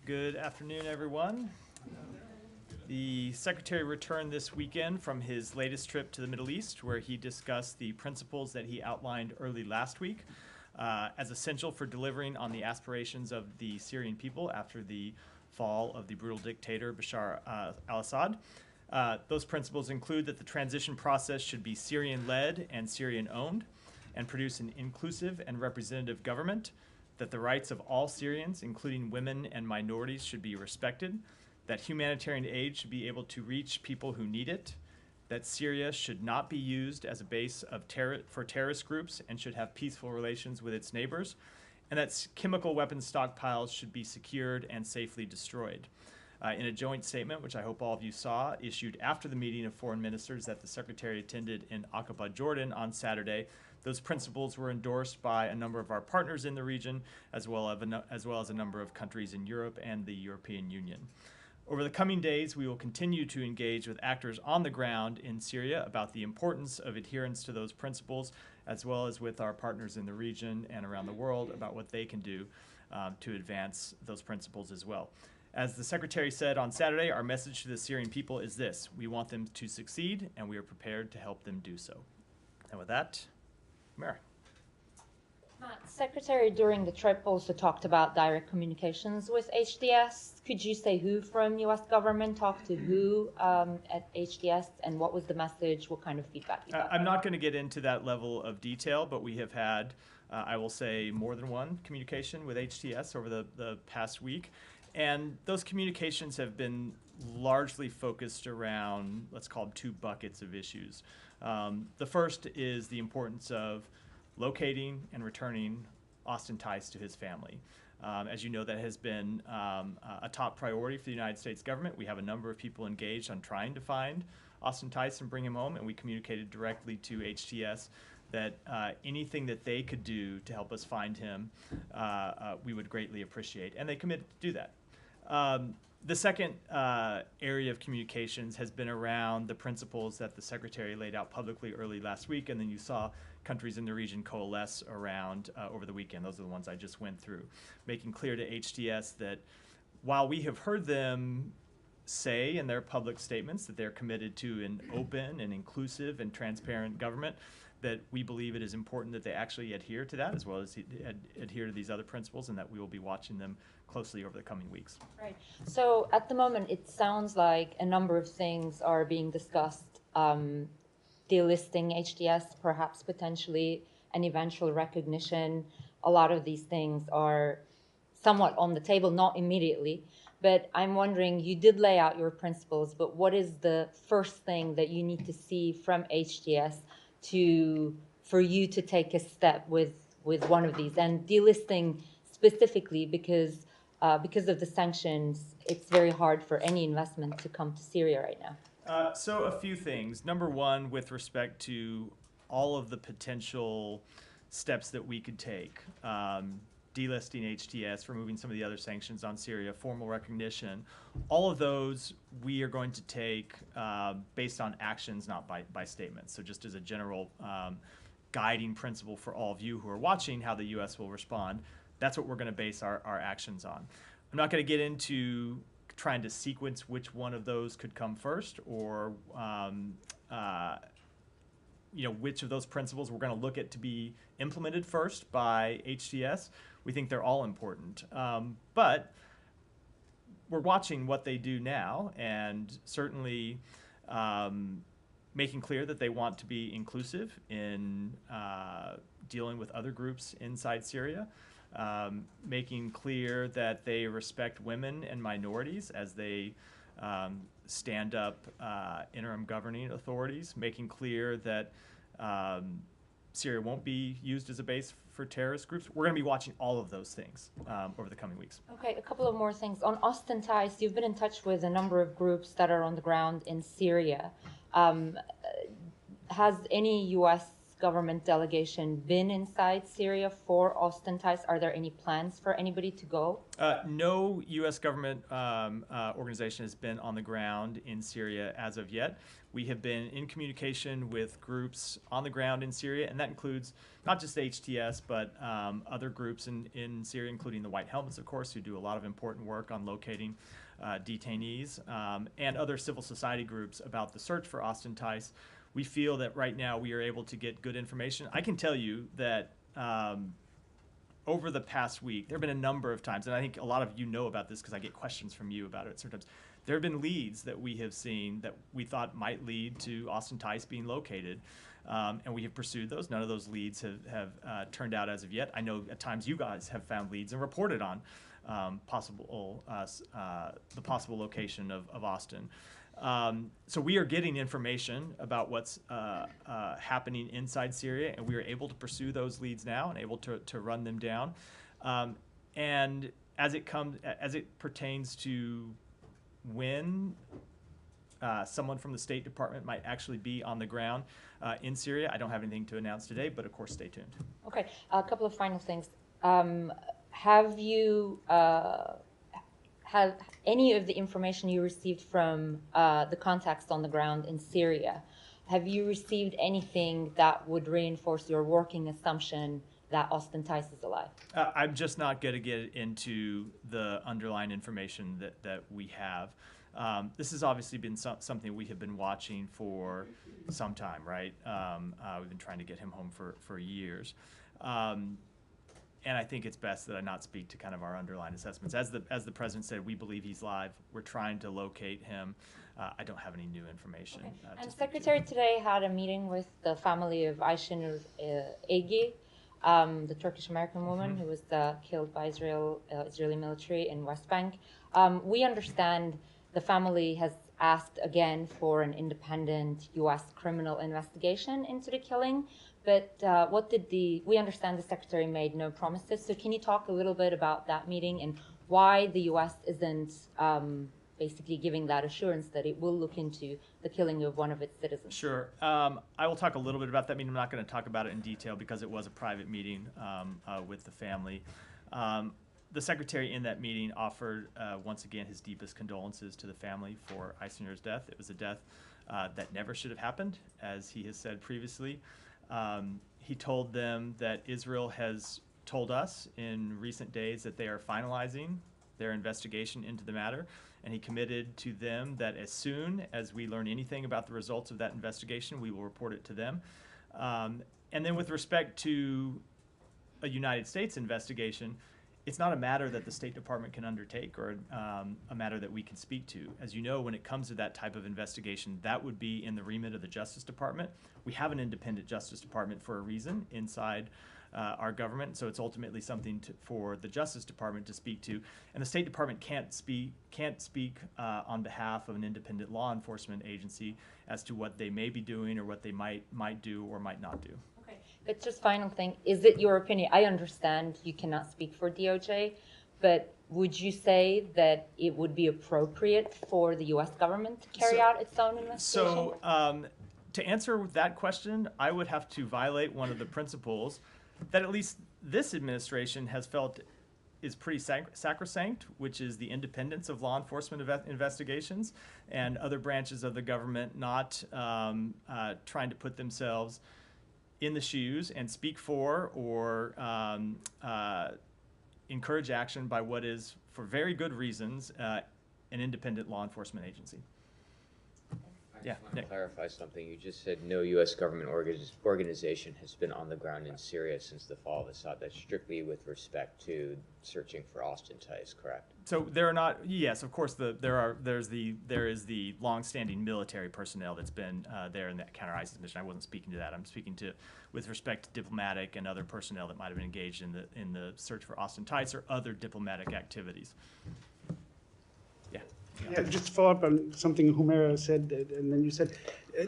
Good afternoon, everyone. The Secretary returned this weekend from his latest trip to the Middle East, where he discussed the principles that he outlined early last week as essential for delivering on the aspirations of the Syrian people after the fall of the brutal dictator Bashar al-Assad. Those principles include that the transition process should be Syrian-led and Syrian-owned and produce an inclusive and representative government, that the rights of all Syrians, including women and minorities, should be respected, that humanitarian aid should be able to reach people who need it, that Syria should not be used as a base of for terrorist groups and should have peaceful relations with its neighbors, and that chemical weapons stockpiles should be secured and safely destroyed. In a joint statement, which I hope all of you saw, issued after the meeting of foreign ministers that the Secretary attended in Aqaba, Jordan on Saturday, those principles were endorsed by a number of our partners in the region, as well as a number of countries in Europe and the European Union. Over the coming days, we will continue to engage with actors on the ground in Syria about the importance of adherence to those principles, as well as with our partners in the region and around the world about what they can do to advance those principles as well. As the Secretary said on Saturday, our message to the Syrian people is this: we want them to succeed, and we are prepared to help them do so. And with that, Mary. Secretary, during the trip, also talked about direct communications with HTS. Could you say who from U.S. government talked to who at HTS, and what was the message? What kind of feedback you got? I'm not going to get into that level of detail, but we have had, I will say, more than one communication with HTS over the past week. And those communications have been largely focused around, let's call them, two buckets of issues. The first is the importance of locating and returning Austin Tice to his family. As you know, that has been a top priority for the United States government. We have a number of people engaged on trying to find Austin Tice and bring him home, and we communicated directly to HTS that anything that they could do to help us find him, we would greatly appreciate, and they committed to do that. The second area of communications has been around the principles that the Secretary laid out publicly early last week, and then you saw countries in the region coalesce around over the weekend. Those are the ones I just went through, making clear to HTS that while we have heard them say in their public statements that they're committed to an open and inclusive and transparent government, that we believe it is important that they actually adhere to that, as well as adhere to these other principles, and that we will be watching them closely over the coming weeks. Right. So at the moment, it sounds like a number of things are being discussed. Delisting HTS, perhaps potentially an eventual recognition. A lot of these things are somewhat on the table, not immediately. But I'm wondering, you did lay out your principles, but what is the first thing that you need to see from HTS for you to take a step with one of these? And delisting specifically because of the sanctions, it's very hard for any investment to come to Syria right now. So a few things. Number one, with respect to all of the potential steps that we could take, delisting HTS, removing some of the other sanctions on Syria, formal recognition, all of those we are going to take based on actions, not by statements. So just as a general guiding principle for all of you who are watching how the U.S. will respond, that's what we're going to base our actions on. I'm not going to get into trying to sequence which one of those could come first, or which of those principles we're going to look at to be implemented first by HTS. We think they're all important, but we're watching what they do now, and certainly making clear that they want to be inclusive in dealing with other groups inside Syria. Making clear that they respect women and minorities as they stand up interim governing authorities, making clear that Syria won't be used as a base for terrorist groups. We're going to be watching all of those things over the coming weeks. Okay, a couple of more things. On Austin Tice, you've been in touch with a number of groups that are on the ground in Syria. Has any U.S. government delegation been inside Syria for Austin ties? Are there any plans for anybody to go? No U.S. government organization has been on the ground in Syria as of yet. We have been in communication with groups on the ground in Syria, and that includes not just HTS, but other groups in Syria, including the White Helmets, of course, who do a lot of important work on locating detainees, and other civil society groups about the search for Austin Tice. We feel that right now we are able to get good information. I can tell you that over the past week, there have been a number of times, and I think a lot of you know about this because I get questions from you about it sometimes. There have been leads that we have seen that we thought might lead to Austin Tice being located, and we have pursued those. None of those leads have turned out as of yet. I know at times you guys have found leads and reported on the possible location of Austin. So we are getting information about what's happening inside Syria, and we are able to pursue those leads now and able to run them down. And as it pertains to when someone from the State Department might actually be on the ground in Syria, I don't have anything to announce today, but of course, stay tuned. Okay, a couple of final things. Have you have any of the information you received from the contacts on the ground in Syria, have you received anything that would reinforce your working assumption that Austin Tice is alive? I'm just not going to get into the underlying information that we have. This has obviously been something we have been watching for some time, right? We've been trying to get him home for years. And I think it's best that I not speak to kind of our underlying assessments. As the president said, we believe he's live. We're trying to locate him. I don't have any new information. Okay. And Secretary today had a meeting with the family of Ayşenur Egi, the Turkish-American woman who was killed by Israeli military in West Bank. We understand the family has asked again for an independent U.S. criminal investigation into the killing. But we understand the Secretary made no promises. So can you talk a little bit about that meeting and why the U.S. isn't basically giving that assurance that it will look into the killing of one of its citizens? Sure. I will talk a little bit about that meeting. I'm not going to talk about it in detail because it was a private meeting with the family. The Secretary in that meeting offered, once again, his deepest condolences to the family for Ayşenur's death. It was a death that never should have happened, as he has said previously. He told them that Israel has told us in recent days that they are finalizing their investigation into the matter, and he committed to them that as soon as we learn anything about the results of that investigation, we will report it to them. And then with respect to a United States investigation, it's not a matter that the State Department can undertake or a matter that we can speak to. As you know, when it comes to that type of investigation, that would be in the remit of the Justice Department. We have an independent Justice Department for a reason inside our government, so it's ultimately something for the Justice Department to speak to. And the State Department can't speak on behalf of an independent law enforcement agency as to what they may be doing or what they might do or might not do. But just final thing, is it your opinion? I understand you cannot speak for DOJ, but would you say that it would be appropriate for the U.S. government to carry out its own investigation? So to answer that question, I would have to violate one of the principles that at least this administration has felt is pretty sacrosanct, which is the independence of law enforcement investigations and other branches of the government not trying to put themselves in the shoes and speak for or encourage action by what is, for very good reasons, an independent law enforcement agency. I just want to clarify something. You just said no U.S. government organization has been on the ground in Syria since the fall of Assad. That's strictly with respect to searching for Austin Tice, correct? So there are not. Yes, of course. There is the longstanding military personnel that's been there in that counter-ISIS mission. I wasn't speaking to that. I'm speaking to with respect to diplomatic and other personnel that might have been engaged in the search for Austin Tice or other diplomatic activities. Yeah. Yeah, just to follow up on something Humaira said, and then you said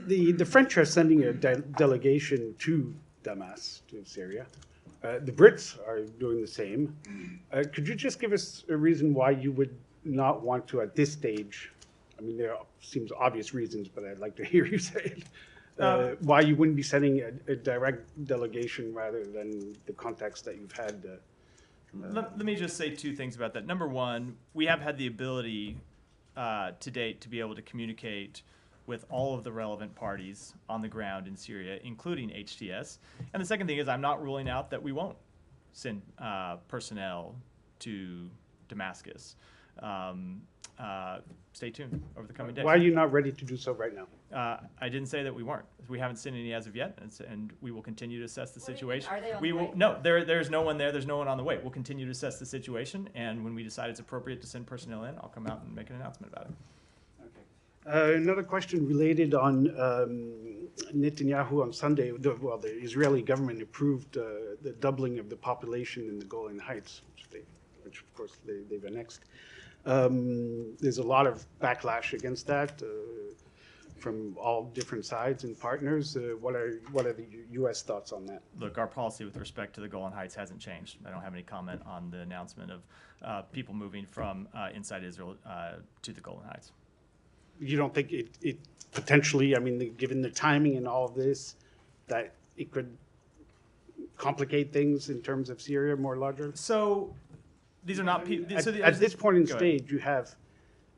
the French are sending a delegation to Damas, to Syria. The Brits are doing the same. Could you just give us a reason why you would not want to, at this stage, I mean, there seems obvious reasons, but I'd like to hear you say it, why you wouldn't be sending a direct delegation rather than the context that you've had. Let me just say two things about that. Number one, we have had the ability to date to be able to communicate with all of the relevant parties on the ground in Syria, including HTS. And the second thing is I'm not ruling out that we won't send personnel to Damascus. Stay tuned over the coming days. Why are you not ready to do so right now? I didn't say that we weren't. We haven't seen any as of yet, and we will continue to assess the situation. Are they on We the will. way? No, there's no one there. There's no one on the way. We'll continue to assess the situation, and when we decide it's appropriate to send personnel in, I'll come out and make an announcement about it. Another question related on Netanyahu on Sunday. The Israeli government approved the doubling of the population in the Golan Heights, which of course they've annexed. There's a lot of backlash against that from all different sides and partners. What are the U.S. thoughts on that? Look, our policy with respect to the Golan Heights hasn't changed. I don't have any comment on the announcement of people moving from inside Israel to the Golan Heights. You don't think it potentially, I mean, given the timing and all of this, that it could complicate things in terms of Syria more larger? So these are not people. At this point in stage, you have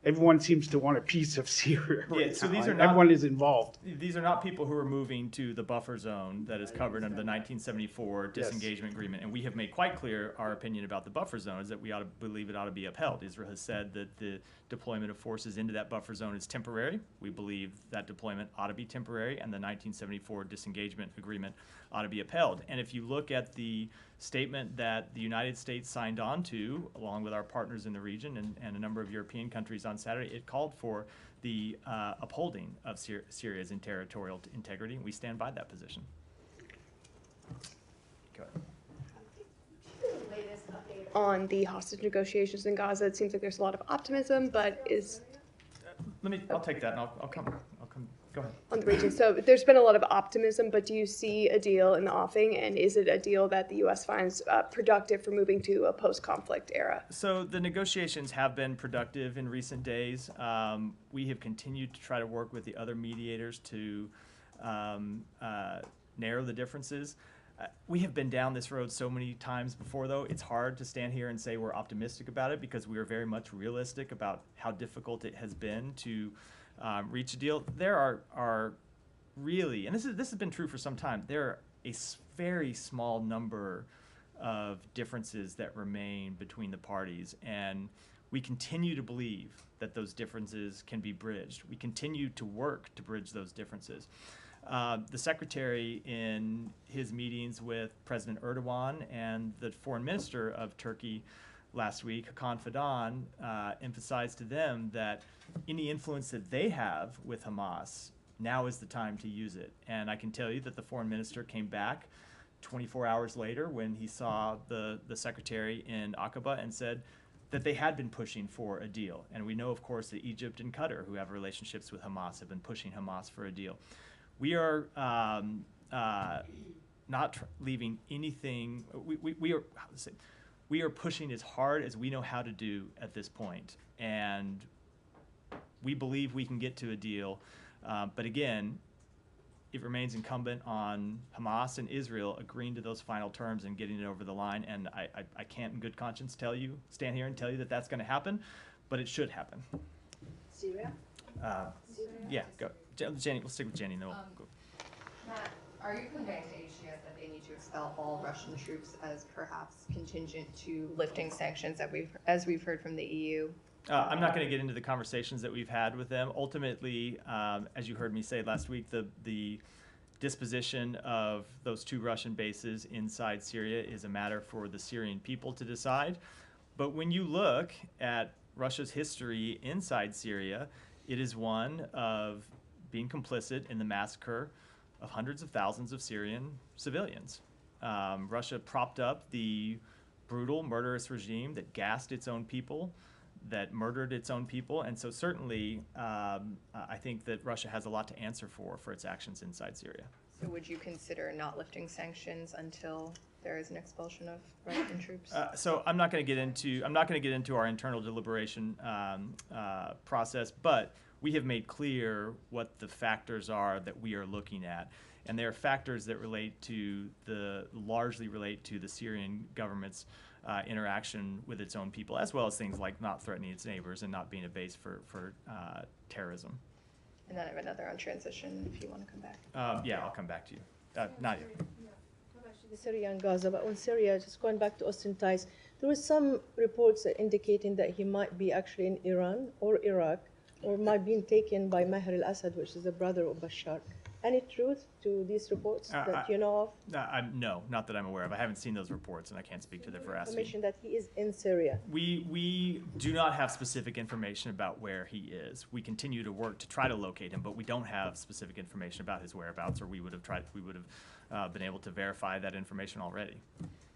everyone seems to want a piece of Syria right so now. these are not- Everyone is involved. These are not people who are moving to the buffer zone that is covered under the 1974 disengagement agreement. And we have made quite clear our opinion about the buffer zone is that we ought to believe it ought to be upheld. Israel has said that the deployment of forces into that buffer zone is temporary. We believe that deployment ought to be temporary, and the 1974 disengagement agreement ought to be upheld. And if you look at the statement that the United States signed on to, along with our partners in the region and a number of European countries on Saturday, it called for the upholding of Syria's territorial integrity, and we stand by that position. Go ahead. Latest update on the hostage negotiations in Gaza. It seems like there's a lot of optimism, but I'll take that, and I'll come. Go ahead. On the region. So there's been a lot of optimism, but do you see a deal in the offing, and is it a deal that the U.S. finds productive for moving to a post-conflict era? So the negotiations have been productive in recent days. We have continued to try to work with the other mediators to narrow the differences. We have been down this road so many times before, though. It's hard to stand here and say we're optimistic about it because we are very much realistic about how difficult it has been to reach a deal. There are really, and this has been true for some time, there are a very small number of differences that remain between the parties, and we continue to believe that those differences can be bridged. We continue to work to bridge those differences. The secretary, in his meetings with President Erdogan and the foreign minister of Turkey last week, Hakan Fidan, emphasized to them that any influence that they have with Hamas, now is the time to use it. And I can tell you that the foreign minister came back 24 hours later when he saw the secretary in Aqaba and said that they had been pushing for a deal. And we know, of course, that Egypt and Qatar, who have relationships with Hamas, have been pushing Hamas for a deal. We are not leaving anything. We are pushing as hard as we know how to do at this point, and we believe we can get to a deal. But again, it remains incumbent on Hamas and Israel agreeing to those final terms and getting it over the line. And I can't in good conscience stand here and tell you that that's going to happen, but it should happen. Syria? Yeah, go. Jenny, we'll stick with Jenny, and then we'll go. Matt, are you conveying to HTS that they need to expel all Russian troops as perhaps contingent to lifting sanctions as we've heard from the EU? I'm not going to get into the conversations that we've had with them. Ultimately, as you heard me say last week, the disposition of those 2 Russian bases inside Syria is a matter for the Syrian people to decide. But when you look at Russia's history inside Syria, it is one of being complicit in the massacre of hundreds of thousands of Syrian civilians. Russia propped up the brutal, murderous regime that gassed its own people, that murdered its own people, and so certainly I think that Russia has a lot to answer for its actions inside Syria. So would you consider not lifting sanctions until there is an expulsion of Russian troops? So I'm not going to get into our internal deliberation process, but we have made clear what the factors are that we are looking at, and they are factors that largely relate to the Syrian government's interaction with its own people, as well as things like not threatening its neighbors and not being a base for terrorism. And then I have another on transition if you want to come back. Yeah, I'll come back to you. Nadia. Syria and Gaza, but on Syria, just going back to Austin ties, there were some reports indicating that he might be actually in Iran or Iraq, or might be taken by Maher al-Assad, which is the brother of Bashar. Any truth to these reports that you know of? No, not that I'm aware of. I haven't seen those reports, and I can't speak to their veracity. Information that he is in Syria. We do not have specific information about where he is. We continue to work to try to locate him, but we don't have specific information about his whereabouts, or we would have been able to verify that information already.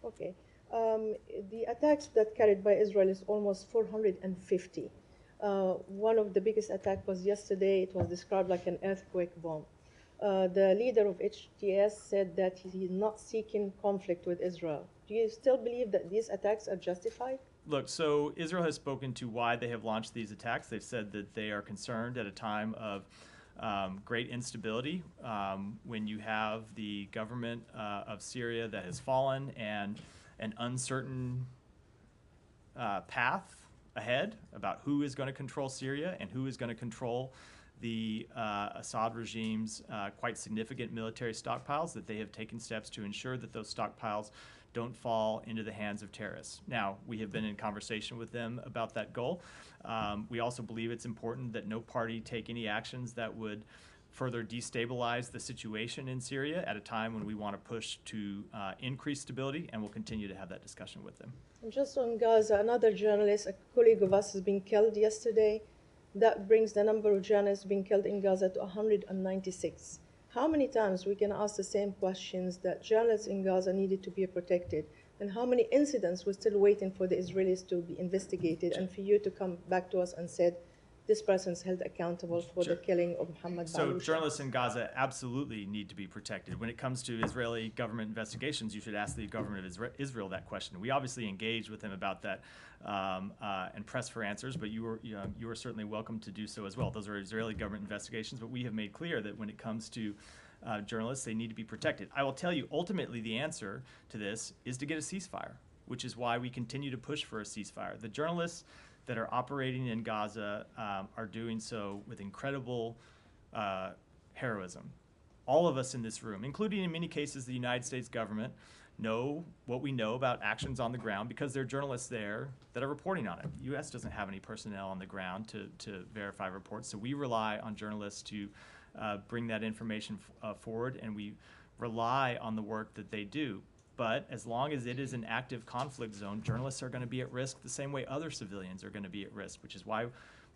Okay. The attacks that carried by Israel is almost 450. One of the biggest attacks was yesterday. It was described like an earthquake bomb. The leader of HTS said that he is not seeking conflict with Israel. Do you still believe that these attacks are justified? Look, so Israel has spoken to why they have launched these attacks. They've said that they are concerned at a time of great instability, when you have the government of Syria that has fallen and an uncertain path ahead about who is going to control Syria and who is going to control the Assad regime's quite significant military stockpiles, that they have taken steps to ensure that those stockpiles don't fall into the hands of terrorists. Now, we have been in conversation with them about that goal. We also believe it's important that no party take any actions that would further destabilize the situation in Syria at a time when we want to push to increase stability, and we'll continue to have that discussion with them. And just on Gaza, another journalist, a colleague of us, has been killed yesterday. That brings the number of journalists being killed in Gaza to 196. How many times we can ask the same questions that journalists in Gaza needed to be protected, and how many incidents we're still waiting for the Israelis to be investigated and for you to come back to us and said, this person's held accountable for the killing of Muhammad So Balouch. journalists in Gaza absolutely need to be protected. When it comes to Israeli government investigations, you should ask the government of Israel that question. We obviously engaged with them about that and pressed for answers, but you were certainly welcome to do so as well. Those are Israeli government investigations, but we have made clear that when it comes to journalists, they need to be protected. I will tell you, ultimately, the answer to this is to get a ceasefire, which is why we continue to push for a ceasefire. The journalists that are operating in Gaza are doing so with incredible heroism. All of us in this room, including in many cases the United States government, know what we know about actions on the ground because there are journalists there that are reporting on it. The U.S. doesn't have any personnel on the ground to verify reports, so we rely on journalists to bring that information forward, and we rely on the work that they do. But as long as it is an active conflict zone, journalists are going to be at risk the same way other civilians are going to be at risk, which is why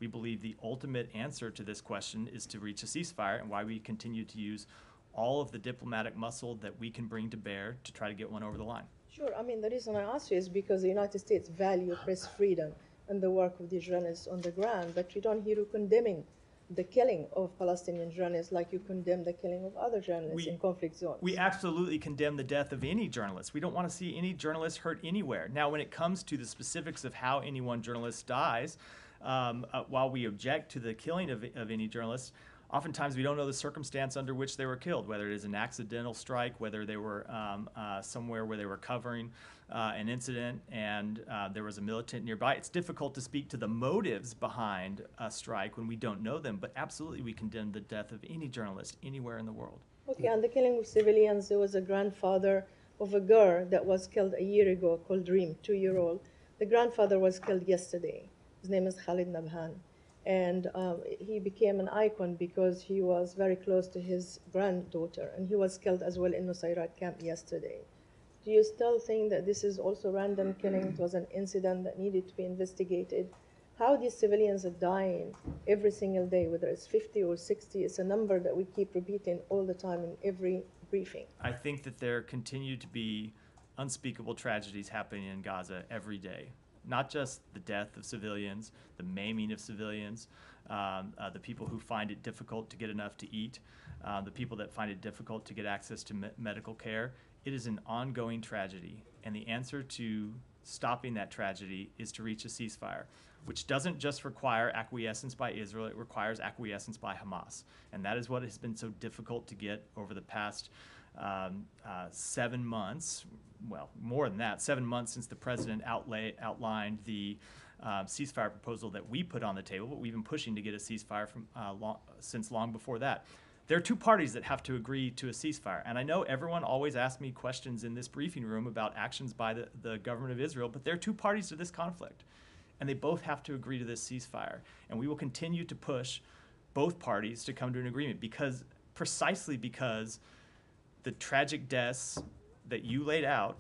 we believe the ultimate answer to this question is to reach a ceasefire, and why we continue to use all of the diplomatic muscle that we can bring to bear to try to get one over the line. Sure. I mean, the reason I ask you is because the United States value press freedom and the work of the journalists on the ground, but you don't hear you condemning the killing of Palestinian journalists like you condemn the killing of other journalists in conflict zones. We absolutely condemn the death of any journalist. We don't want to see any journalist hurt anywhere. Now, when it comes to the specifics of how any one journalist dies, while we object to the killing of any journalist, oftentimes we don't know the circumstance under which they were killed, whether it is an accidental strike, whether they were somewhere where they were covering an incident and there was a militant nearby. It's difficult to speak to the motives behind a strike when we don't know them, but absolutely we condemn the death of any journalist anywhere in the world. Okay, and the killing of civilians, there was a grandfather of a girl that was killed a year ago called Reem, 2-year-old. The grandfather was killed yesterday. His name is Khalid Nabhan. And he became an icon because he was very close to his granddaughter, and he was killed as well in Nusayrat camp yesterday. Do you still think that this is also random killing? It was an incident that needed to be investigated. How these civilians are dying every single day, whether it's 50 or 60, it's a number that we keep repeating all the time in every briefing. I think that there continue to be unspeakable tragedies happening in Gaza every day. Not just the death of civilians, the maiming of civilians, the people who find it difficult to get enough to eat. the people that find it difficult to get access to medical care. It is an ongoing tragedy, and the answer to stopping that tragedy is to reach a ceasefire, which doesn't just require acquiescence by Israel, it requires acquiescence by Hamas. And that is what has been so difficult to get over the past 7 months, well, more than that, 7 months since the president outlined the ceasefire proposal that we put on the table, but we've been pushing to get a ceasefire since long before that. There are two parties that have to agree to a ceasefire. And I know everyone always asks me questions in this briefing room about actions by the government of Israel, but there are two parties to this conflict. And they both have to agree to this ceasefire. And we will continue to push both parties to come to an agreement precisely because the tragic deaths that you laid out,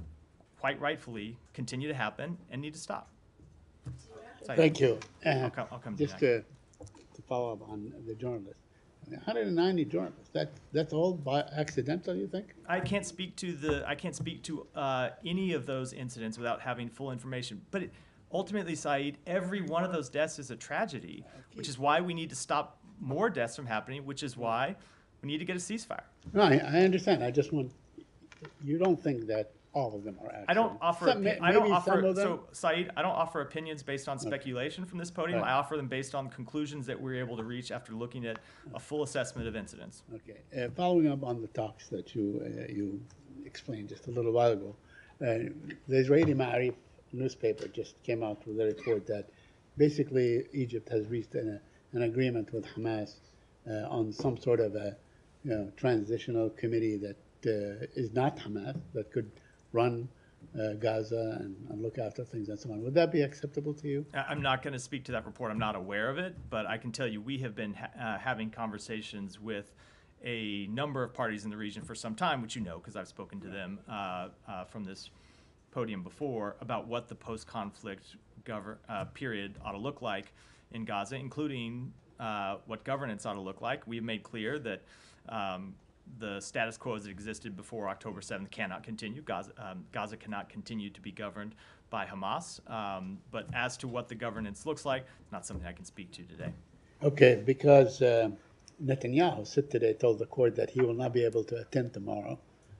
quite rightfully, continue to happen and need to stop. Thank you. I'll come to just to follow up on the journalists. 190 journalists. That's all by accidental, you think? I can't speak to any of those incidents without having full information. But ultimately, Saeed, every one of those deaths is a tragedy, which is why we need to stop more deaths from happening, which is why we need to get a ceasefire. No, I understand. I just want, you don't think that all of them are accidents? I don't offer. So, Saeed, I don't offer opinions based on speculation from this podium. Right. I offer them based on conclusions that we're able to reach after looking at a full assessment of incidents. Okay. Following up on the talks that you explained just a little while ago, the Israeli Ma'arif newspaper just came out with a report that basically Egypt has reached an agreement with Hamas on some sort of a transitional committee that is not Hamas, that could run Gaza and look after things and so on. Would that be acceptable to you? I'm not going to speak to that report. I'm not aware of it, but I can tell you we have been having conversations with a number of parties in the region for some time, which you know because I've spoken to them from this podium before, about what the post-conflict period ought to look like in Gaza, including what governance ought to look like. We have made clear that the status quo as it existed before October 7th cannot continue. Gaza cannot continue to be governed by Hamas. But as to what the governance looks like, not something I can speak to today. Okay, because Netanyahu said today, told the court that he will not be able to attend tomorrow,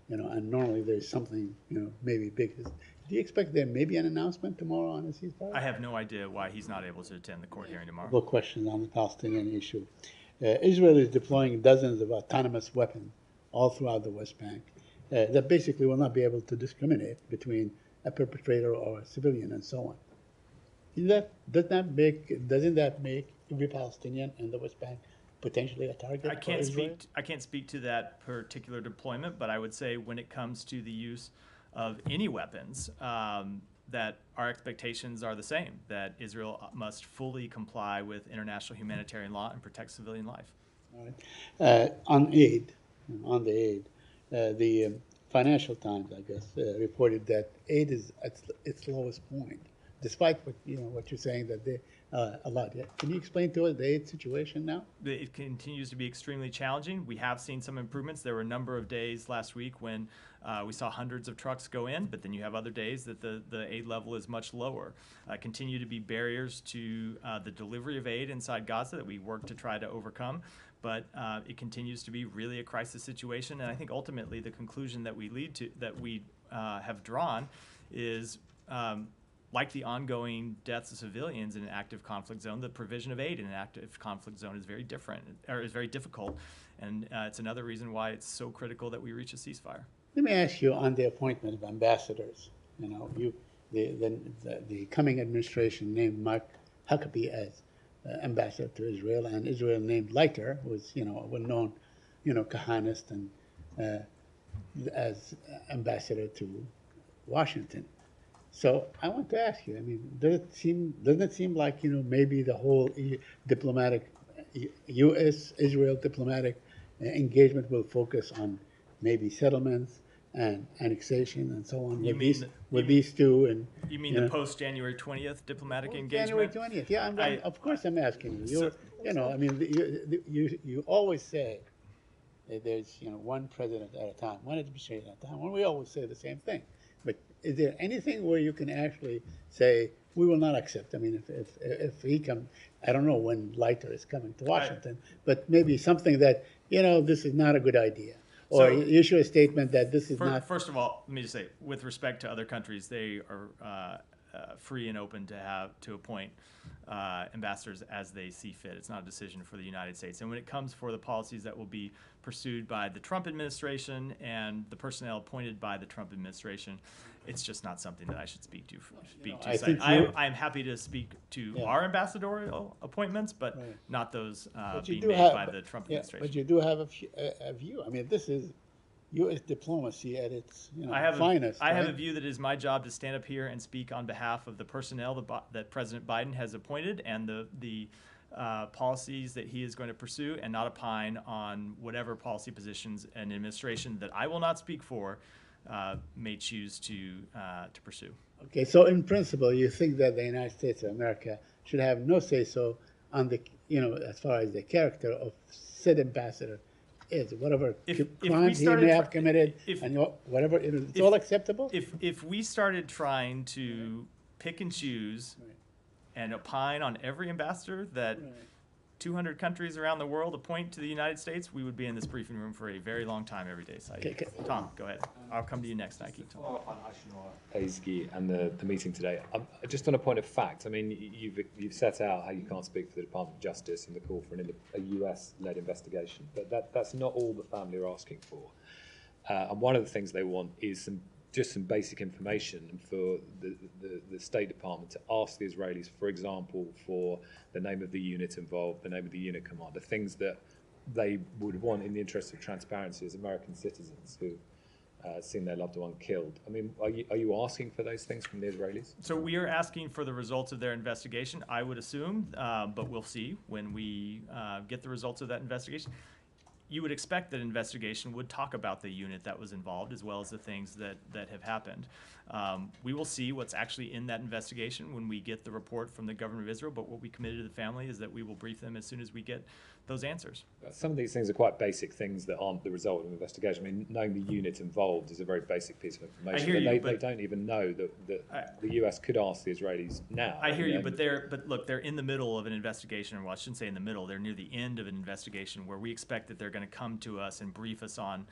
and normally there's something, maybe big. Do you expect there may be an announcement tomorrow on a ceasefire? I have no idea why he's not able to attend the court hearing tomorrow. Couple questions on the Palestinian issue. Israel is deploying dozens of autonomous weapons all throughout the West Bank that basically will not be able to discriminate between a perpetrator or a civilian and so on. Doesn't that make every Palestinian in the West Bank potentially a target for Israel? I can't speak to that particular deployment, but I would say when it comes to the use of any weapons, that our expectations are the same, that Israel must fully comply with international humanitarian law and protect civilian life. All right. On the aid, Financial Times, I guess, reported that aid is at its lowest point, despite what you're saying that they a lot. Can you explain to us the aid situation now? It continues to be extremely challenging. We have seen some improvements. There were a number of days last week when we saw hundreds of trucks go in, but then you have other days that the aid level is much lower. Continue to be barriers to the delivery of aid inside Gaza that we work to try to overcome, but it continues to be really a crisis situation. And I think ultimately the conclusion that we have drawn is like the ongoing deaths of civilians in an active conflict zone, the provision of aid in an active conflict zone is very difficult, and it's another reason why it's so critical that we reach a ceasefire. Let me ask you on the appointment of ambassadors. The coming administration named Mark Huckabee as ambassador to Israel, and Israel named Leiter, who is a well-known, Kahanist, and as ambassador to Washington. So I want to ask you, doesn't it seem like, maybe the whole diplomatic, U.S.-Israel diplomatic engagement will focus on maybe settlements and annexation and so on with these two? And you mean the post-January 20th diplomatic engagement? January 20th, yeah. Of course I'm asking you. You always say that there's, one president at a time, one administration at a time. Well, we always say the same thing. But is there anything where you can actually say, we will not accept? I mean, if he comes, I don't know when Leiter is coming to Washington, but maybe something that, this is not a good idea. Or So- issue a statement that this is not. First of all, let me just say, with respect to other countries, they are free and open to appoint ambassadors as they see fit. It's not a decision for the United States. And when it comes for the policies that will be pursued by the Trump administration and the personnel appointed by the Trump administration, it's just not something that I should speak to. I So think I'm happy to speak to Yeah. our ambassadorial appointments, but Right. not those But you being do made have- by the Trump administration. But you do have a view. I mean, this is U.S. diplomacy at its finest. I have a right? view that it is my job to stand up here and speak on behalf of the personnel that President Biden has appointed and the policies that he is going to pursue, and not opine on whatever policy positions an administration that I will not speak for may choose to pursue. Okay, so in principle, you think that the United States of America should have no say-so on the, as far as the character of said ambassador is, whatever If we crimes he started may tr- have committed, if- and whatever, it's if- all acceptable? If we started trying to pick and choose Right. and opine on every ambassador that 200 countries around the world appoint to the United States, we would be in this briefing room for a very long time every day. Saeed. Okay. Tom, go ahead. I'll come to you next, Nike. Follow up on Azgi and the meeting today. Just on a point of fact, I mean, you've set out how you can't speak for the Department of Justice and the call for a US-led investigation, but that's not all the family are asking for. And one of the things they want is just some basic information for the State Department to ask the Israelis, for example, for the name of the unit involved, the name of the unit commander, things that they would want in the interest of transparency as American citizens who've seen their loved one killed. I mean, are you asking for those things from the Israelis? So we are asking for the results of their investigation, I would assume, but we'll see when we get the results of that investigation. You would expect that an investigation would talk about the unit that was involved as well as the things that have happened. We will see what's actually in that investigation when we get the report from the government of Israel, but what we committed to the family is that we will brief them as soon as we get those answers. Some of these things are quite basic things that aren't the result of an investigation. I mean, knowing the unit involved is a very basic piece of information. I hear you, they but don't even know that the US could ask the Israelis now. I hear you, And- but look, they're in the middle of an investigation, well, I shouldn't say in the middle, they're near the end of an investigation where we expect that they're going to come to us and brief us on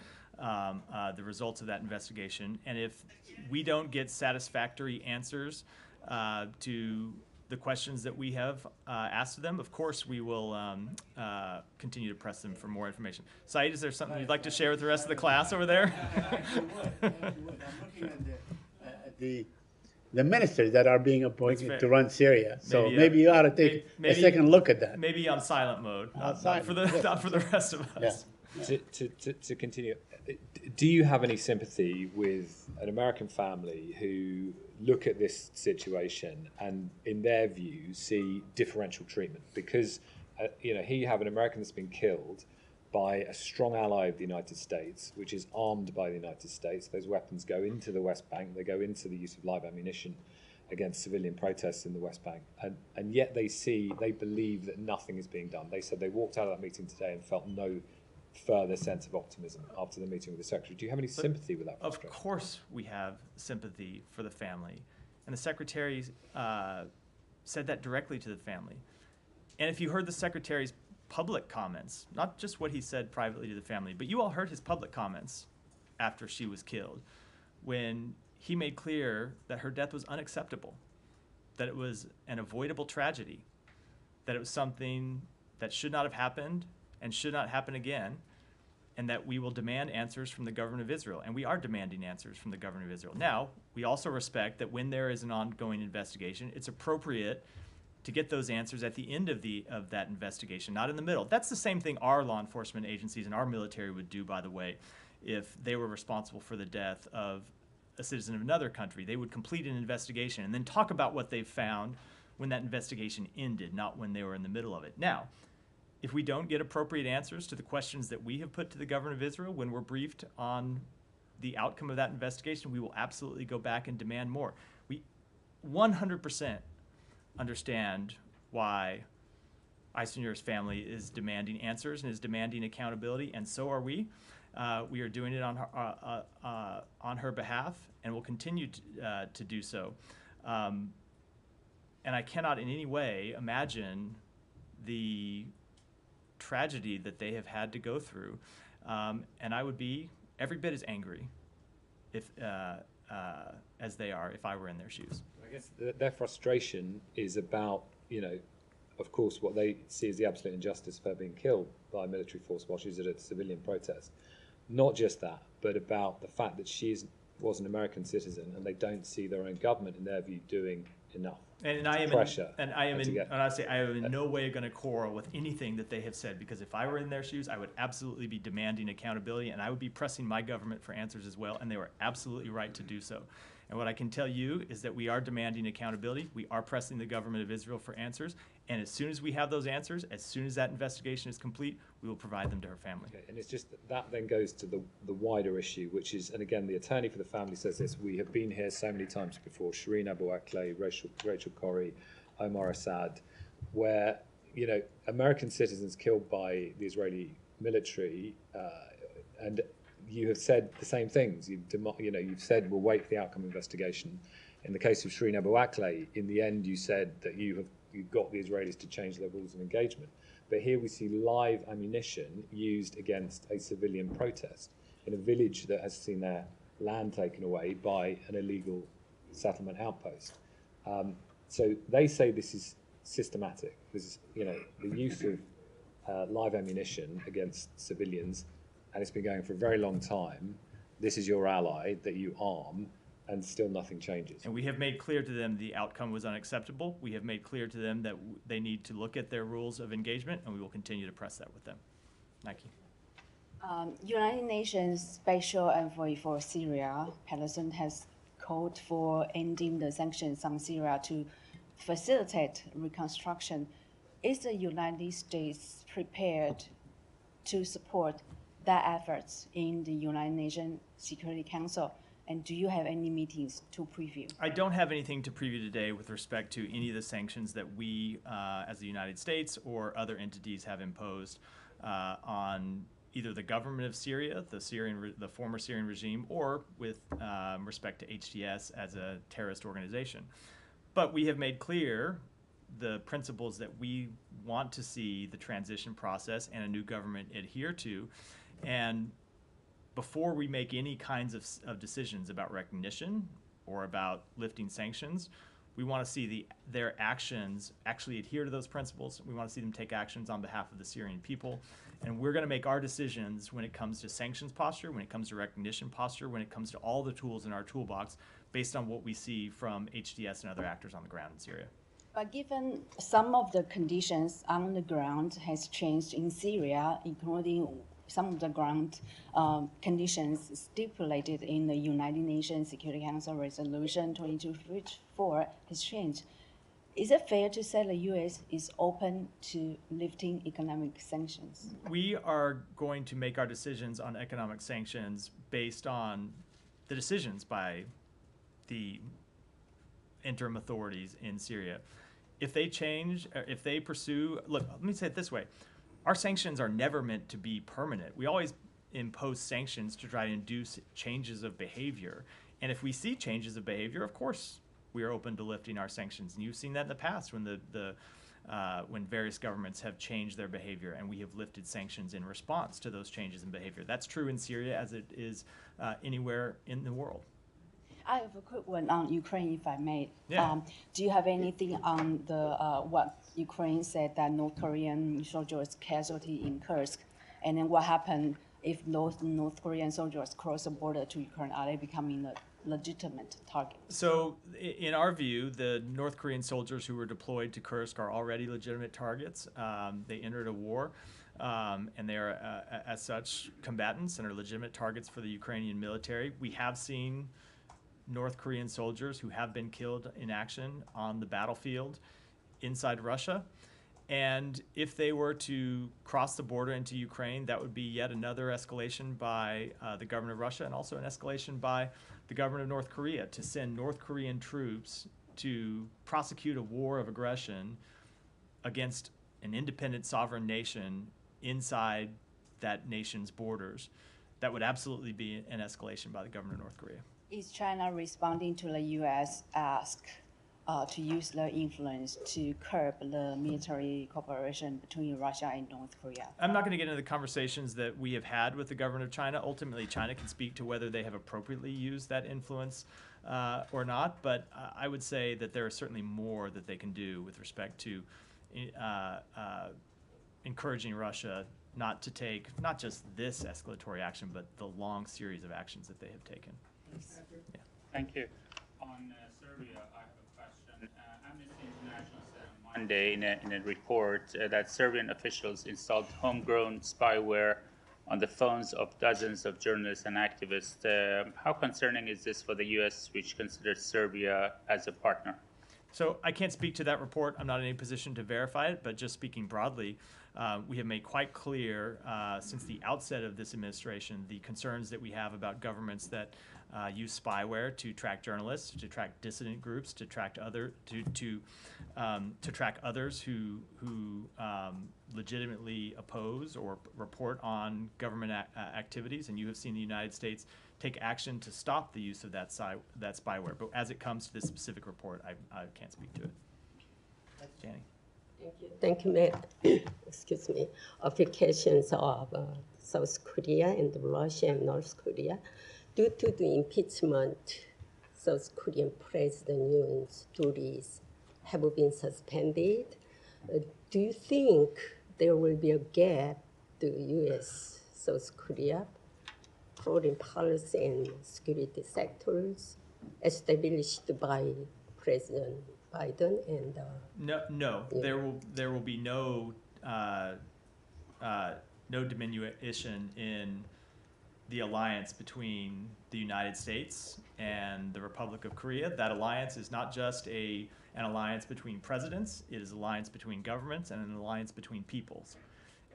the results of that investigation. And if we don't get satisfactory answers to the questions that we have asked of them, of course we will continue to press them for more information. Saeed, is there something you'd like to share with the rest of the class over there? I'm looking at the ministers that are being appointed fair. to run Syria. So Maybe, maybe you ought to take a second look at that. Maybe on silent mode, not silent, for the yes. not for the rest of us. Yeah. To continue, do you have any sympathy with an American family who look at this situation and, in their view, see differential treatment? Because, here you have an American that's been killed by a strong ally of the United States, which is armed by the United States. Those weapons go into the West Bank. They go into the use of live ammunition against civilian protests in the West Bank. And yet they believe that nothing is being done. They said they walked out of that meeting today and felt no further sense of optimism after the meeting with the Secretary. Do you have any sympathy with that Of frustration? course we have sympathy for the family. And the Secretary said that directly to the family. And if you heard the Secretary's public comments, not just what he said privately to the family, but you all heard his public comments after she was killed, when he made clear that her death was unacceptable, that it was an avoidable tragedy, that it was something that should not have happened and should not happen again, and that we will demand answers from the government of Israel. And we are demanding answers from the government of Israel. Now, we also respect that when there is an ongoing investigation, it's appropriate to get those answers at the end of that investigation, not in the middle. That's the same thing our law enforcement agencies and our military would do, by the way, if they were responsible for the death of a citizen of another country. They would complete an investigation and then talk about what they've found when that investigation ended, not when they were in the middle of it. Now, if we don't get appropriate answers to the questions that we have put to the government of Israel when we're briefed on the outcome of that investigation, we will absolutely go back and demand more. We 100% understand why Eisenhower's family is demanding answers and is demanding accountability, and so are we. We are doing it on her behalf, and will continue to do so. And I cannot in any way imagine the tragedy that they have had to go through. And I would be every bit as angry if as they are if I were in their shoes. I guess their frustration is about, of course, what they see as the absolute injustice of her being killed by a military force while she's at a civilian protest. Not just that, but about the fact that she was an American citizen and they don't see their own government, in their view, doing enough. And I am pressure. I am in no way going to quarrel with anything that they have said, because if I were in their shoes, I would absolutely be demanding accountability, and I would be pressing my government for answers as well, and they were absolutely right to do so. And what I can tell you is that we are demanding accountability. We are pressing the government of Israel for answers, and as soon as we have those answers, as soon as that investigation is complete, we will provide them to her family. Okay, and it's just that then goes to the wider issue, which is, and again, the attorney for the family says this: we have been here so many times before, Shireen Abu Akleh, Rachel Corrie, Omar Assad, where American citizens killed by the Israeli military, and you have said the same things. You've said we'll wait for the outcome of the investigation. In the case of Shireen Abu Akleh, in the end, you said that you got the Israelis to change their rules of engagement. But here we see live ammunition used against a civilian protest in a village that has seen their land taken away by an illegal settlement outpost. So they say this is systematic. This is, the use of live ammunition against civilians, and it's been going for a very long time. This is your ally that you arm, and still nothing changes. And we have made clear to them the outcome was unacceptable. We have made clear to them that they need to look at their rules of engagement, and we will continue to press that with them. Nike. United Nations Special Envoy for Syria, Palestine, has called for ending the sanctions on Syria to facilitate reconstruction. Is the United States prepared to support their efforts in the United Nations Security Council? And do you have any meetings to preview? I don't have anything to preview today with respect to any of the sanctions that we, as the United States or other entities, have imposed on either the government of Syria, the former Syrian regime, or with respect to HTS as a terrorist organization. But we have made clear the principles that we want to see the transition process and a new government adhere to. And before we make any kinds of decisions about recognition or about lifting sanctions, we want to see their actions actually adhere to those principles. We want to see them take actions on behalf of the Syrian people. And we're going to make our decisions when it comes to sanctions posture, when it comes to recognition posture, when it comes to all the tools in our toolbox, based on what we see from HDS and other actors on the ground in Syria. But given some of the conditions on the ground has changed in Syria, including some of the ground conditions stipulated in the United Nations Security Council Resolution 2254 has changed. Is it fair to say the U.S. is open to lifting economic sanctions? We are going to make our decisions on economic sanctions based on the decisions by the interim authorities in Syria. If they change, if they pursue, look, let me say it this way. Our sanctions are never meant to be permanent. We always impose sanctions to try to induce changes of behavior. And if we see changes of behavior, of course, we are open to lifting our sanctions. And you've seen that in the past when when various governments have changed their behavior, and we have lifted sanctions in response to those changes in behavior. That's true in Syria as it is anywhere in the world. I have a quick one on Ukraine, if I may. Yeah. Do you have anything on the what Ukraine said that North Korean soldiers casualty in Kursk, and then what happened if those North Korean soldiers cross the border to Ukraine? Are they becoming a legitimate target? So, in our view, the North Korean soldiers who were deployed to Kursk are already legitimate targets. They entered a war, and they are, as such, combatants and are legitimate targets for the Ukrainian military. We have seen North Korean soldiers who have been killed in action on the battlefield inside Russia. And if they were to cross the border into Ukraine, that would be yet another escalation by the government of Russia, and also an escalation by the government of North Korea to send North Korean troops to prosecute a war of aggression against an independent sovereign nation inside that nation's borders. that would absolutely be an escalation by the government of North Korea. Is China responding to the U.S. ask to use their influence to curb the military cooperation between Russia and North Korea? I'm not going to get into the conversations that we have had with the government of China. Ultimately, China can speak to whether they have appropriately used that influence or not, but I would say that there is certainly more that they can do with respect to encouraging Russia not to take not just this escalatory action, but the long series of actions that they have taken. Yeah. Thank you. On Serbia, I have a question. Amnesty International said on Monday in a report that Serbian officials installed homegrown spyware on the phones of dozens of journalists and activists. How concerning is this for the U.S., which considers Serbia as a partner? So I can't speak to that report. I'm not in any position to verify it, but just speaking broadly, we have made quite clear since the outset of this administration the concerns that we have about governments that use spyware to track journalists, to track dissident groups, to track track others who legitimately oppose or report on government activities. And you have seen the United States take action to stop the use of that spyware. But as it comes to this specific report, I can't speak to it. Janie. Thank you, Matt. Excuse me. Applications of South Korea and Russia and North Korea. Due to the impeachment, South Korean President Yoon's duties have been suspended. Do you think there will be a gap to U.S. South Korea foreign policy and security sectors established by President Biden and no, there will be no diminution in the alliance between the United States and the Republic of Korea. That alliance is not just an alliance between presidents, it is an alliance between governments and an alliance between peoples.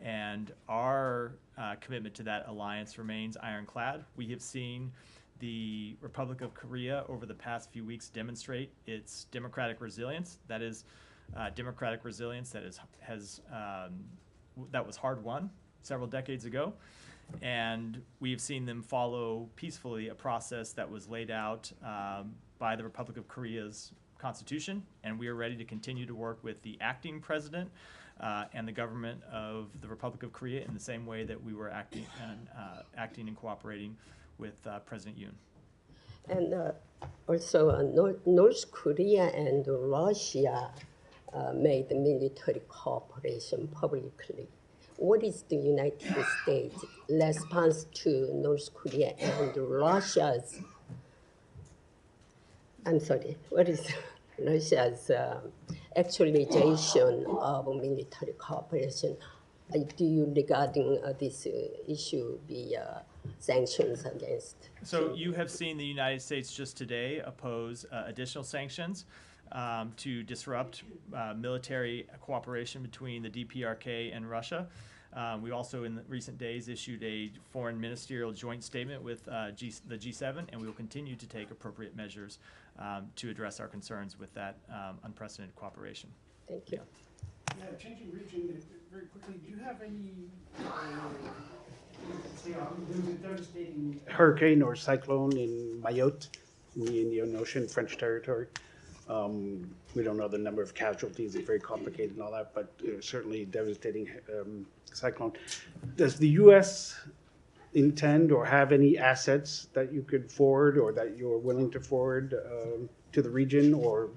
And our commitment to that alliance remains ironclad. We have seen the Republic of Korea over the past few weeks demonstrate its democratic resilience. That is democratic resilience that that was hard won several decades ago. And we've seen them follow peacefully a process that was laid out by the Republic of Korea's constitution. And we are ready to continue to work with the acting president and the government of the Republic of Korea in the same way that we were acting and cooperating with President Yoon. And also North Korea and Russia made military cooperation publicly. What is the United States response to North Korea and Russia's, what is Russia's actualization of military cooperation? Do you, regarding this issue, be sanctions against? So you have seen the United States just today oppose additional sanctions to disrupt military cooperation between the DPRK and Russia. We also, in the recent days, issued a foreign ministerial joint statement with the G7, and we will continue to take appropriate measures to address our concerns with that unprecedented cooperation. Thank you. Yeah, changing region very quickly. Do you have any? There was a devastating hurricane or cyclone in Mayotte, in the Indian Ocean, French territory. We don't know the number of casualties. It's very complicated and all that, but certainly devastating cyclone. Does the U.S. intend or have any assets that you could forward or that you're willing to forward to the region, or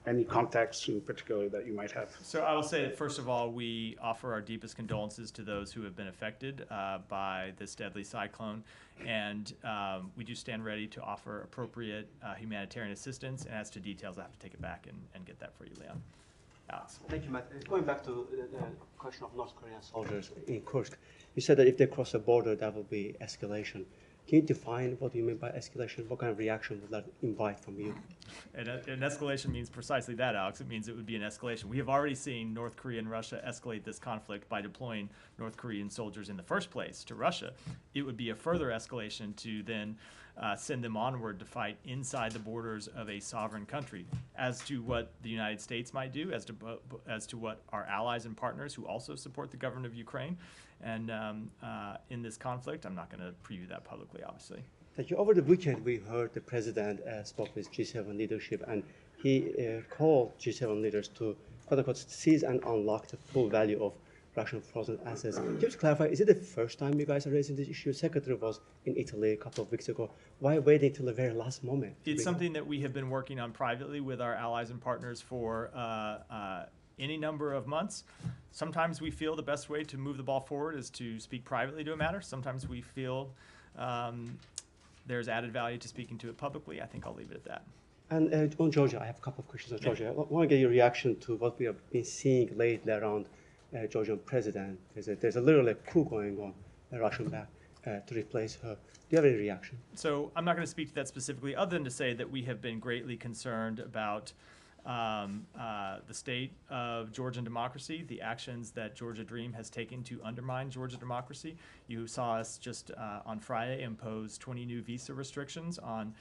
any contacts in particular that you might have? So I will say that, first of all, we offer our deepest condolences to those who have been affected by this deadly cyclone. And we do stand ready to offer appropriate humanitarian assistance. And as to details, I have to take it back and get that for you, Leon. Alex. Thank you, Matt. Going back to the question of North Korean soldiers in Kursk, you said that if they cross the border, that will be escalation. Can you define what you mean by escalation? What kind of reaction would that invite from you? An escalation means precisely that, Alex. It means it would be an escalation. We have already seen North Korea and Russia escalate this conflict by deploying North Korean soldiers in the first place to Russia. It would be a further escalation to then send them onward to fight inside the borders of a sovereign country. As to what the United States might do, as to what our allies and partners who also support the government of Ukraine, and in this conflict. I'm not going to preview that publicly, obviously. Thank you. Over the weekend, we heard the president spoke with G7 leadership, and he called G7 leaders to, quote unquote, seize and unlock the full value of Russian frozen assets. Can you just clarify, is it the first time you guys are raising this issue? Secretary was in Italy a couple of weeks ago. Why waiting till the very last moment? It's something that we have been working on privately with our allies and partners for any number of months. Sometimes we feel the best way to move the ball forward is to speak privately to a matter. Sometimes we feel there's added value to speaking to it publicly. I think I'll leave it at that. And on Georgia, I have a couple of questions on Georgia. I want to get your reaction to what we have been seeing lately around Georgian president. There's a literally coup going on, Russian back, to replace her. Do you have any reaction? So I'm not going to speak to that specifically, other than to say that we have been greatly concerned about the state of Georgian democracy, the actions that Georgia Dream has taken to undermine Georgia democracy. You saw us just on Friday impose 20 new visa restrictions on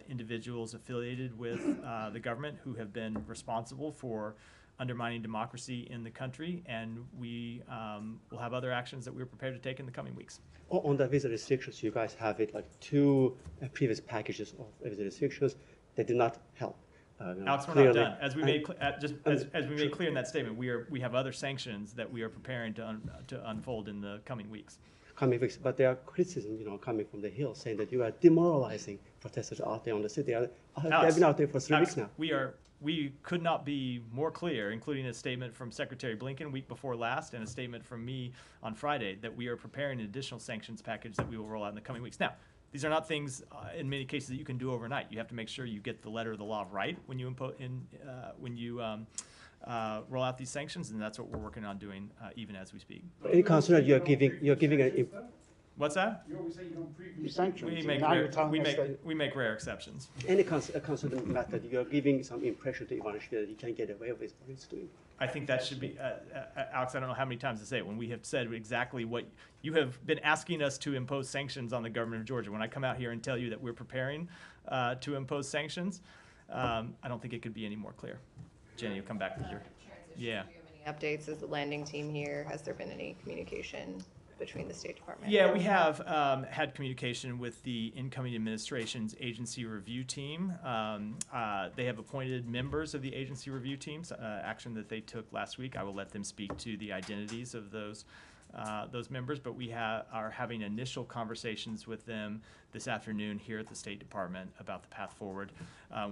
individuals affiliated with the government who have been responsible for undermining democracy in the country, and we will have other actions that we're prepared to take in the coming weeks. On the visa restrictions, you guys have it like two previous packages of visa restrictions that did not help. Alex, we're not done. As we made clear in that statement, we have other sanctions that we are preparing to unfold in the coming weeks. But there are criticism, coming from the Hill, saying that you are demoralizing protesters out there on the city. They've been out there for 3 weeks now. We could not be more clear, including a statement from Secretary Blinken week before last and a statement from me on Friday, that we are preparing an additional sanctions package that we will roll out in the coming weeks. Now, these are not things, in many cases, that you can do overnight. You have to make sure you get the letter of the law right when you roll out these sanctions, and that's what we're working on doing even as we speak. Any concern that you're giving an... What's that? You always say you don't preview sanctions. We make rare exceptions. Any concern, Matt, that you're giving some impression to Ivanishvili that he can get away with what he's doing? I think that should be, Alex, I don't know how many times to say it, when we have said exactly what you have been asking us to impose sanctions on the government of Georgia. When I come out here and tell you that we're preparing to impose sanctions, I don't think it could be any more clear. Jenny, you'll come back with your... Yeah. Do you have any updates as the landing team here? Has there been any communication between the State Department? Yeah, we have had communication with the incoming administration's agency review team. They have appointed members of the agency review teams, action that they took last week. I will let them speak to the identities of those members, but we are having initial conversations with them this afternoon here at the State Department about the path forward.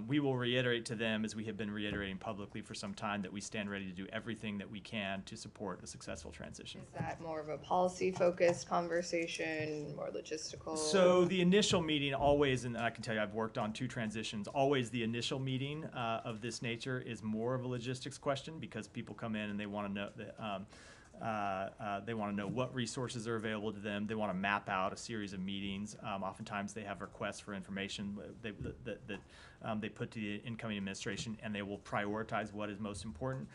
We will reiterate to them, as we have been reiterating publicly for some time, that we stand ready to do everything that we can to support a successful transition. Is that more of a policy-focused conversation, more logistical? So the initial meeting always, and I can tell you I've worked on 2 transitions, always the initial meeting of this nature is more of a logistics question, because people come in and they want to know that they want to know what resources are available to them. They want to map out a series of meetings. Oftentimes they have requests for information that they put to the incoming administration, and they will prioritize what is most important.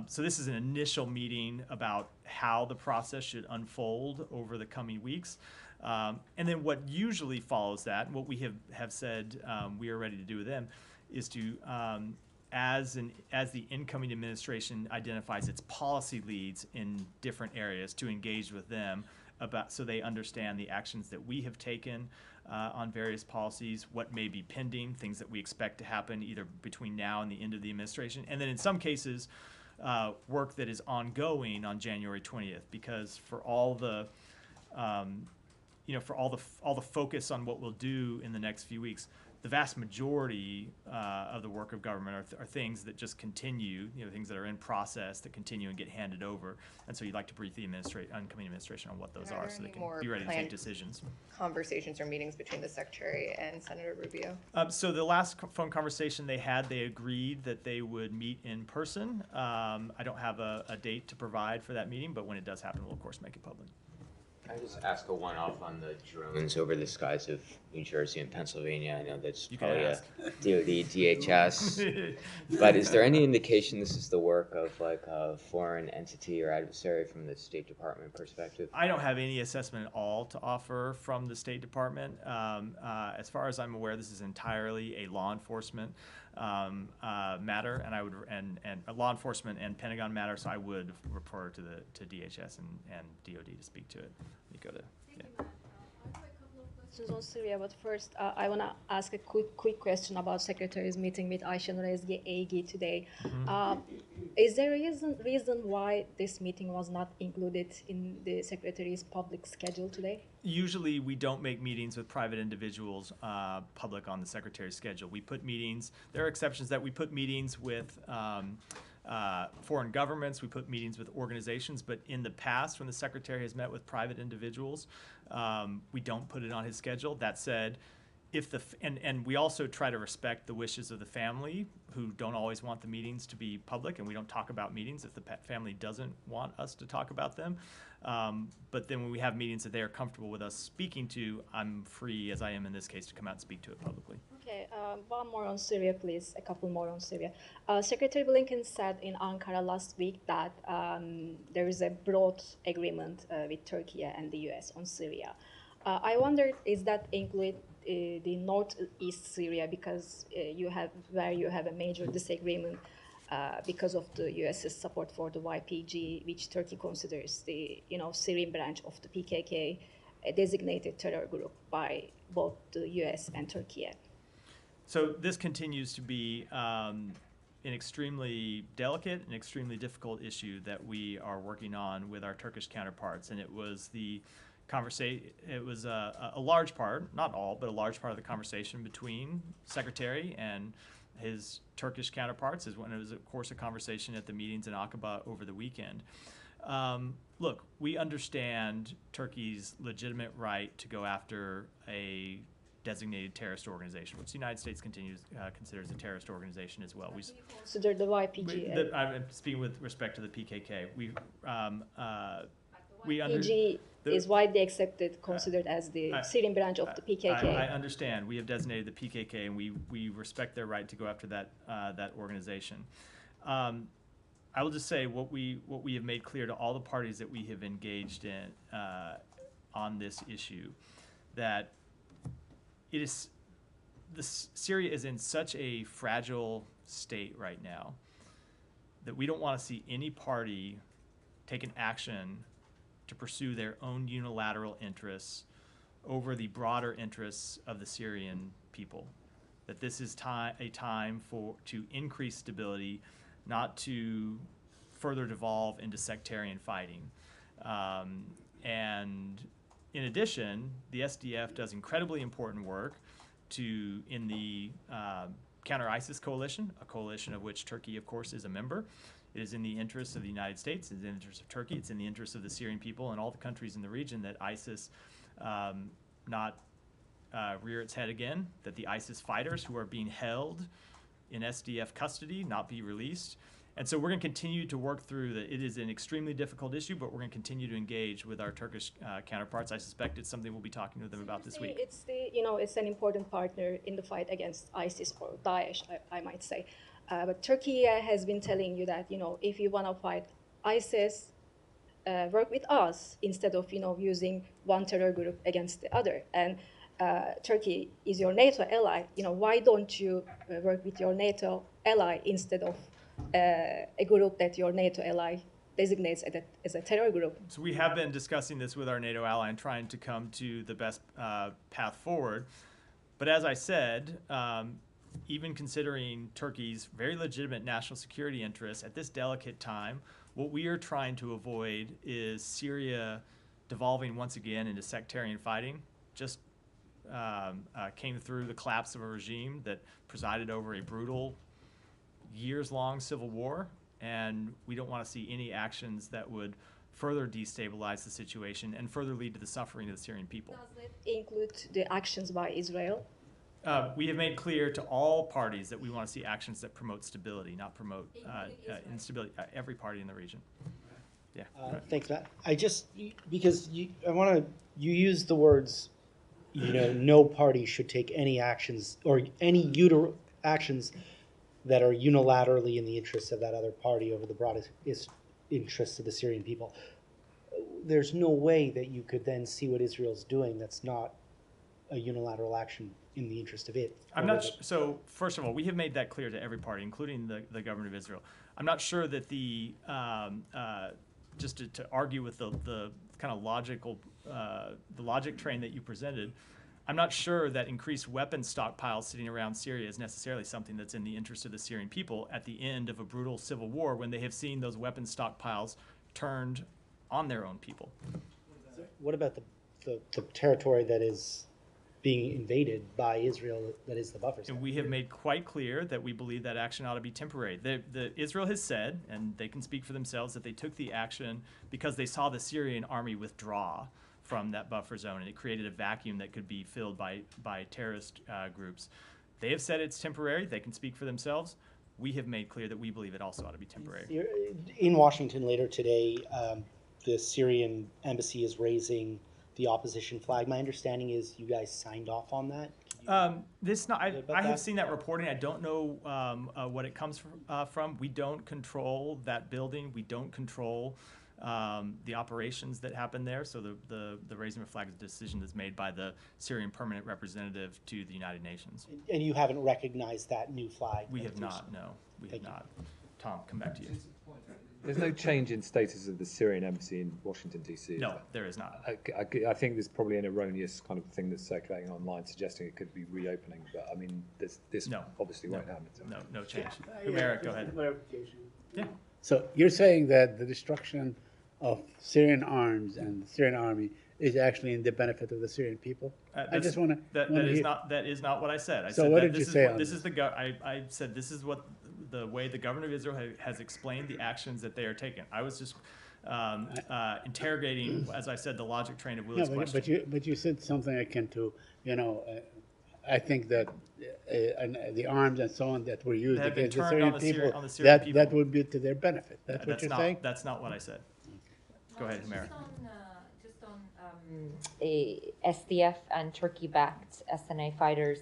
So this is an initial meeting about how the process should unfold over the coming weeks. And then what usually follows that, and what we have said we are ready to do with them, is to as the incoming administration identifies its policy leads in different areas, to engage with them so they understand the actions that we have taken on various policies, what may be pending, things that we expect to happen either between now and the end of the administration, and then in some cases work that is ongoing on January 20th, because for all the for all the focus on what we'll do in the next few weeks, the vast majority of the work of government are things that just continue, things that are in process that continue and get handed over. And so you'd like to brief the incoming administration on what those are so they can be ready to take decisions. Conversations or meetings between the Secretary and Senator Rubio? So the last phone conversation they had, they agreed that they would meet in person. I don't have a date to provide for that meeting, but when it does happen, we'll of course make it public. Can I just ask a one-off on the drones over the skies of New Jersey and Pennsylvania? I know that's probably a DoD, DHS, but is there any indication this is the work of like a foreign entity or adversary from the State Department perspective? I don't have any assessment at all to offer from the State Department. As far as I'm aware, this is entirely a law enforcement matter, and I would and law enforcement and Pentagon matter. So I would refer to DHS and DoD to speak to it. You go to. Questions on Syria, but first I want to ask a quick question about Secretary's meeting with Ayşe Egi today. Is there a reason why this meeting was not included in the Secretary's public schedule today? Usually we don't make meetings with private individuals public on the Secretary's schedule. We put meetings, there are exceptions that we put meetings with foreign governments, we put meetings with organizations, but in the past when the Secretary has met with private individuals, we don't put it on his schedule. That said, and we also try to respect the wishes of the family who don't always want the meetings to be public, and we don't talk about meetings if the family doesn't want us to talk about them. But then when we have meetings that they are comfortable with us speaking to, I'm free, as I am in this case, to come out and speak to it publicly. Okay, one more on Syria, please. A couple more on Syria. Secretary Blinken said in Ankara last week that there is a broad agreement with Turkey and the US on Syria. I wondered, is that include the northeast Syria, because you have a major disagreement because of the US's support for the YPG, which Turkey considers the Syrian branch of the PKK, a designated terror group by both the US and Turkey. So this continues to be an extremely delicate and extremely difficult issue that we are working on with our Turkish counterparts, and it was the conversation. It was a large part, not all, but a large part of the conversation between Secretary and his Turkish counterparts. Is when it was, of course, a conversation at the meetings in Aqaba over the weekend. Look, we understand Turkey's legitimate right to go after a designated terrorist organization, which the United States considers a terrorist organization as well. We consider the YPG. I'm speaking with respect to the PKK. YPG is widely accepted, considered as the Syrian branch of the PKK. I understand. We have designated the PKK, and we respect their right to go after that organization. I will just say what we have made clear to all the parties that we have engaged in on this issue, that Syria is in such a fragile state right now that we don't want to see any party take an action to pursue their own unilateral interests over the broader interests of the Syrian people. That this is a time to increase stability, not to further devolve into sectarian fighting. And in addition, the SDF does incredibly important work in the counter-ISIS coalition, a coalition of which Turkey, of course, is a member. It is in the interest of the United States, it's in the interest of Turkey, it's in the interest of the Syrian people and all the countries in the region that ISIS not rear its head again, that the ISIS fighters who are being held in SDF custody not be released. And so we're going to continue to work through that. It is an extremely difficult issue, but we're going to continue to engage with our Turkish counterparts. I suspect it's something we'll be talking to them about this week. It's an important partner in the fight against ISIS or Daesh, I might say. But Turkey has been telling you that, if you want to fight ISIS, work with us instead of, using one terror group against the other. And Turkey is your NATO ally. Why don't you work with your NATO ally instead of a group that your NATO ally designates as a terror group? So we have been discussing this with our NATO ally and trying to come to the best path forward. But as I said, even considering Turkey's very legitimate national security interests at this delicate time, what we are trying to avoid is Syria devolving once again into sectarian fighting. Just came through the collapse of a regime that presided over a brutal, years-long civil war, and we don't want to see any actions that would further destabilize the situation and further lead to the suffering of the Syrian people. Does it include the actions by Israel? We have made clear to all parties that we want to see actions that promote stability, not promote instability. Every party in the region. Yeah. Thanks, Matt. Because you use the words, no party should take any actions or any actions that are unilaterally in the interests of that other party over the broadest interests of the Syrian people. There's no way that you could then see what Israel's doing that's not a unilateral action in the interest of it. So first of all, we have made that clear to every party, including the government of Israel. I'm not sure that just to argue with the kind of the logic train that you presented, I'm not sure that increased weapons stockpiles sitting around Syria is necessarily something that's in the interest of the Syrian people at the end of a brutal civil war when they have seen those weapons stockpiles turned on their own people. What about the territory that is being invaded by Israel, that is the buffer zone? And we have made quite clear that we believe that action ought to be temporary. Israel has said, and they can speak for themselves, that they took the action because they saw the Syrian army withdraw from that buffer zone, and it created a vacuum that could be filled by terrorist groups. They have said it's temporary. They can speak for themselves. We have made clear that we believe it also ought to be temporary. In Washington later today, the Syrian embassy is raising the opposition flag. My understanding is you guys signed off on that. I have seen that reporting. I don't know what it comes from. We don't control that building. We don't control the operations that happen there. So the raising of a flag is a decision that's made by the Syrian permanent representative to the United Nations. And you haven't recognized that new flag? We have not, no. We have not. Tom, come back to you. There's no change in status of the Syrian embassy in Washington, D.C. No, there is not. I think there's probably an erroneous kind of thing that's circulating online suggesting it could be reopening, but I mean, this obviously won't happen. So. No change. Humeric, go ahead. Yeah. So you're saying that the destruction of Syrian arms and the Syrian army is actually in the benefit of the Syrian people? I just want to. That is not what I said. I so said what that did you say on this? I said this is what the way the government of Israel has explained the actions that they are taking. I was just interrogating, as I said, the logic train of Willie's question. But you said something akin to, I think that the arms and so on that were used against the Syrian people, that would be to their benefit. That's what you're saying? That's not what I said. Go ahead, Humeric. Just on SDF and Turkey-backed SNA fighters,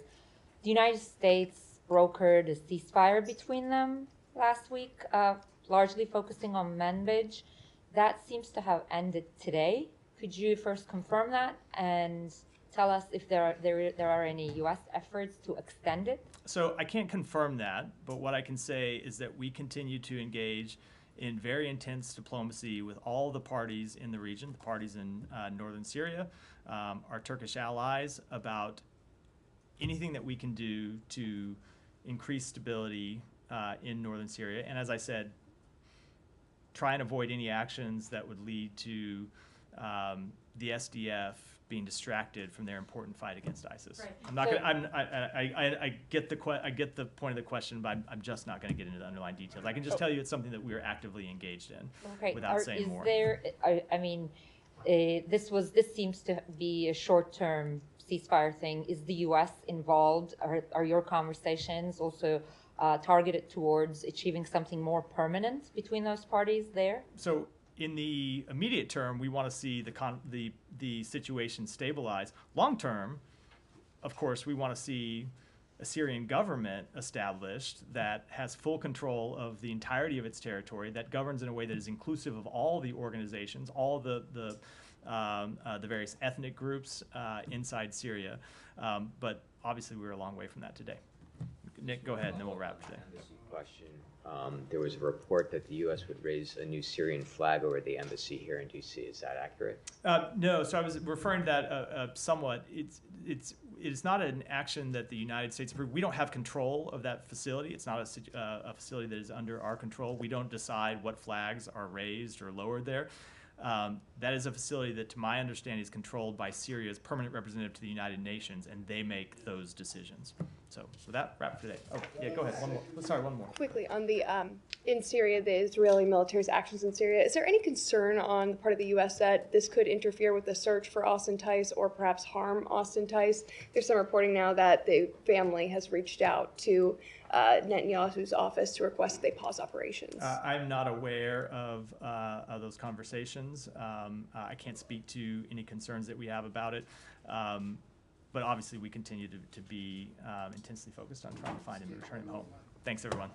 the United States brokered a ceasefire between them last week, largely focusing on Manbij. That seems to have ended today. Could you first confirm that and tell us if there are any U.S. efforts to extend it? So I can't confirm that, but what I can say is that we continue to engage in very intense diplomacy with all the parties in the region, the parties in northern Syria, our Turkish allies, about anything that we can do to increase stability in northern Syria. And as I said, try and avoid any actions that would lead to the SDF being distracted from their important fight against ISIS. Right. I'm not gonna. I get the point of the question, but I'm just not going to get into the underlying details. I can just tell you it's something that we are actively engaged in. Okay. Without saying more. This seems to be a short-term ceasefire thing. Is the U.S. involved? Are your conversations also targeted towards achieving something more permanent between those parties there? So in the immediate term, we want to see the situation stabilize. Long term, of course, we want to see a Syrian government established that has full control of the entirety of its territory, that governs in a way that is inclusive of all the organizations, all the various ethnic groups inside Syria. But obviously, we're a long way from that today. Nick, go ahead, and then we'll wrap today. Question. There was a report that the U.S. would raise a new Syrian flag over the embassy here in D.C. Is that accurate? No. So I was referring to that somewhat. It's not an action that the United States approved. We don't have control of that facility. It's not a facility that is under our control. We don't decide what flags are raised or lowered there. that is a facility that, to my understanding, is controlled by Syria's permanent representative to the United Nations, and they make those decisions. So, with that, wrap for today. Oh, yeah, go ahead. One more. Sorry, one more. Quickly, on the in Syria, the Israeli military's actions in Syria, is there any concern on the part of the U.S. that this could interfere with the search for Austin Tice or perhaps harm Austin Tice? There's some reporting now that the family has reached out to Netanyahu's office to request that they pause operations. I'm not aware of those conversations. I can't speak to any concerns that we have about it. But obviously, we continue to be intensely focused on trying to find him and return him home. Thanks, everyone.